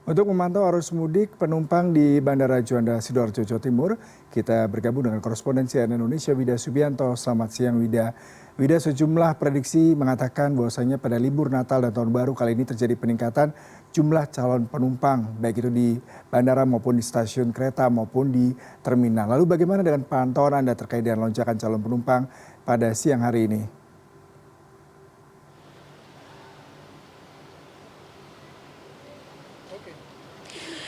Untuk memantau arus mudik penumpang di Bandara Juanda Sidoarjo, Jawa Timur, kita bergabung dengan korespondensi CNN Indonesia Wida Subianto. Selamat siang Wida. Wida, sejumlah prediksi mengatakan bahwasanya pada libur Natal dan Tahun Baru kali ini terjadi peningkatan jumlah calon penumpang, baik itu di bandara maupun di stasiun kereta maupun di terminal. Lalu bagaimana dengan pantauan Anda terkait dengan lonjakan calon penumpang pada siang hari ini?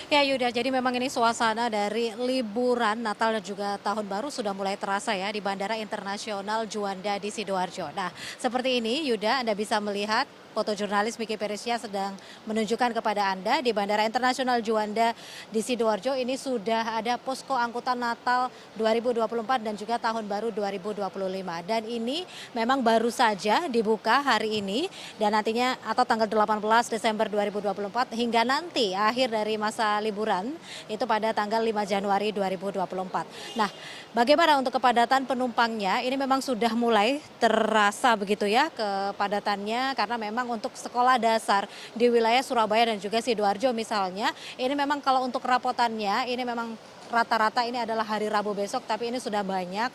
Ya Yuda, jadi memang ini suasana dari liburan Natal dan juga Tahun Baru sudah mulai terasa ya di Bandara Internasional Juanda di Sidoarjo. Nah, seperti ini Yuda, Anda bisa melihat fotojurnalis Miki Peresia sedang menunjukkan kepada Anda di Bandara Internasional Juanda di Sidoarjo ini sudah ada posko angkutan Natal 2024 dan juga Tahun Baru 2025. Dan ini memang baru saja dibuka hari ini dan nantinya atau tanggal 18 Desember 2024 hingga nanti akhir dari masa liburan itu pada tanggal 5 Januari 2024. Nah, bagaimana untuk kepadatan penumpangnya? Ini memang sudah mulai terasa begitu ya kepadatannya karena memang untuk sekolah dasar di wilayah Surabaya dan juga Sidoarjo misalnya, ini memang kalau untuk rapotannya ini memang rata-rata ini adalah hari Rabu besok, tapi ini sudah banyak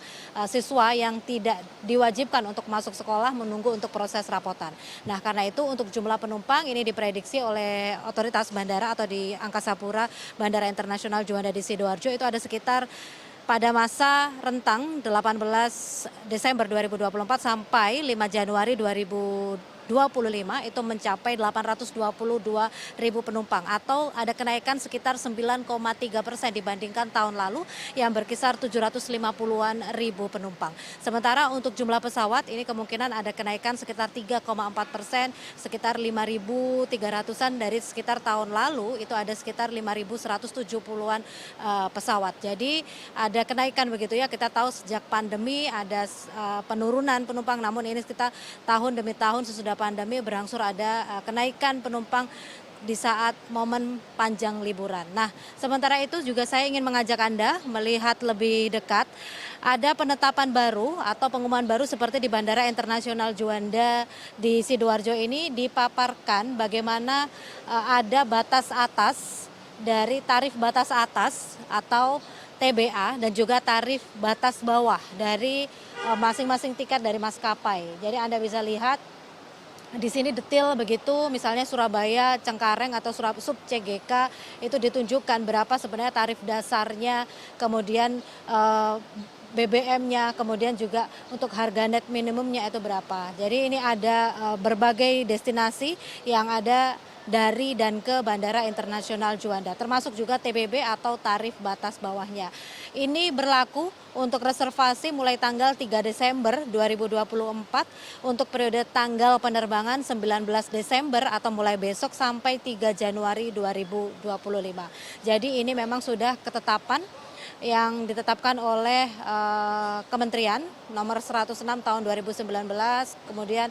siswa yang tidak diwajibkan untuk masuk sekolah menunggu untuk proses rapotan. Nah, karena itu untuk jumlah penumpang ini diprediksi oleh otoritas bandara atau di Angkasa Pura Bandara Internasional Juanda di Sidoarjo itu ada sekitar pada masa rentang 18 Desember 2024 sampai 5 Januari 2025 itu mencapai 822 ribu penumpang atau ada kenaikan sekitar 9,3% dibandingkan tahun lalu yang berkisar 750-an ribu penumpang. Sementara untuk jumlah pesawat ini kemungkinan ada kenaikan sekitar 3,4%, sekitar 5.300-an dari sekitar tahun lalu itu ada sekitar 5.170-an pesawat. Jadi ada kenaikan begitu ya, kita tahu sejak pandemi ada penurunan penumpang, namun ini kita tahun demi tahun sesudah pandemi berangsur ada kenaikan penumpang di saat momen panjang liburan. Nah, sementara itu juga saya ingin mengajak Anda melihat lebih dekat ada penetapan baru atau pengumuman baru seperti di Bandara Internasional Juanda di Sidoarjo ini dipaparkan bagaimana ada batas atas dari tarif batas atas atau TBA dan juga tarif batas bawah dari masing-masing tiket dari maskapai. Jadi Anda bisa lihat di sini detail begitu, misalnya Surabaya, Cengkareng atau Sub CGK itu ditunjukkan berapa sebenarnya tarif dasarnya, kemudian BBM-nya, kemudian juga untuk harga net minimumnya itu berapa. Jadi ini ada berbagai destinasi yang ada dari dan ke Bandara Internasional Juanda, termasuk juga TBB atau tarif batas bawahnya. Ini berlaku untuk reservasi mulai tanggal 3 Desember 2024 untuk periode tanggal penerbangan 19 Desember atau mulai besok sampai 3 Januari 2025. Jadi ini memang sudah ketetapan yang ditetapkan oleh Kementerian nomor 106 tahun 2019, kemudian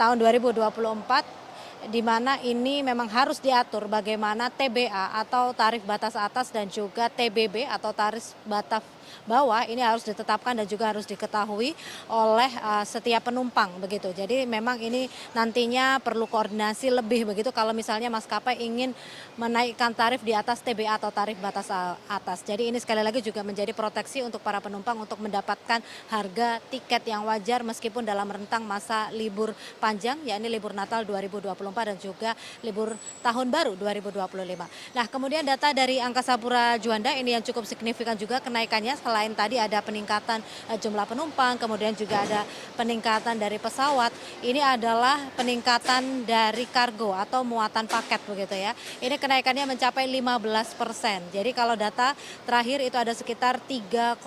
tahun 2024 di mana ini memang harus diatur bagaimana TBA atau tarif batas atas dan juga TBB atau tarif batas bawah ini harus ditetapkan dan juga harus diketahui oleh setiap penumpang begitu. Jadi memang ini nantinya perlu koordinasi lebih begitu kalau misalnya maskapai ingin menaikkan tarif di atas TBA atau tarif batas atas. Jadi ini sekali lagi juga menjadi proteksi untuk para penumpang untuk mendapatkan harga tiket yang wajar meskipun dalam rentang masa libur panjang yakni libur Natal 2024 dan juga libur Tahun Baru 2025. Nah, kemudian data dari Angkasa Pura Juanda ini yang cukup signifikan juga kenaikannya selain tadi ada peningkatan jumlah penumpang, kemudian juga ada peningkatan dari pesawat. Ini adalah peningkatan dari kargo atau muatan paket begitu ya. Ini kenaikannya mencapai 15%. Jadi kalau data terakhir itu ada sekitar 3,7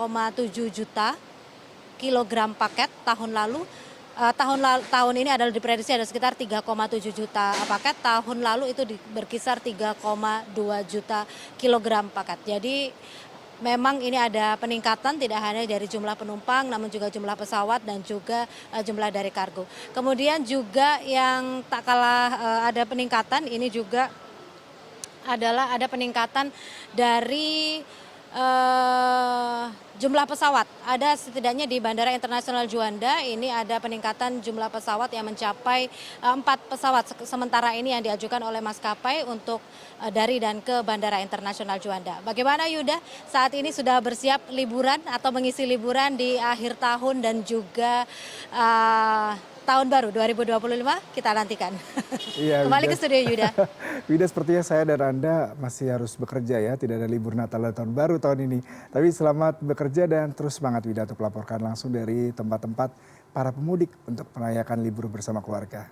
juta kilogram paket tahun lalu. Tahun ini adalah diprediksi ada sekitar 3,7 juta paket, tahun lalu itu berkisar 3,2 juta kilogram paket. Jadi memang ini ada peningkatan tidak hanya dari jumlah penumpang namun juga jumlah pesawat dan juga jumlah dari kargo. Kemudian juga yang tak kalah ada peningkatan ini juga adalah ada peningkatan dari jumlah pesawat. Ada setidaknya di Bandara Internasional Juanda ini ada peningkatan jumlah pesawat yang mencapai 4 pesawat sementara ini yang diajukan oleh maskapai untuk dari dan ke Bandara Internasional Juanda. Bagaimana Yuda? Saat ini sudah bersiap liburan atau mengisi liburan di akhir tahun dan juga tahun baru 2025 kita nantikan. Iya, Kembali ke studio Yuda. Wida, sepertinya saya dan Anda masih harus bekerja ya, tidak ada libur Natal dan Tahun Baru tahun ini. Tapi selamat bekerja dan terus semangat Wida untuk melaporkan langsung dari tempat-tempat para pemudik untuk merayakan libur bersama keluarga.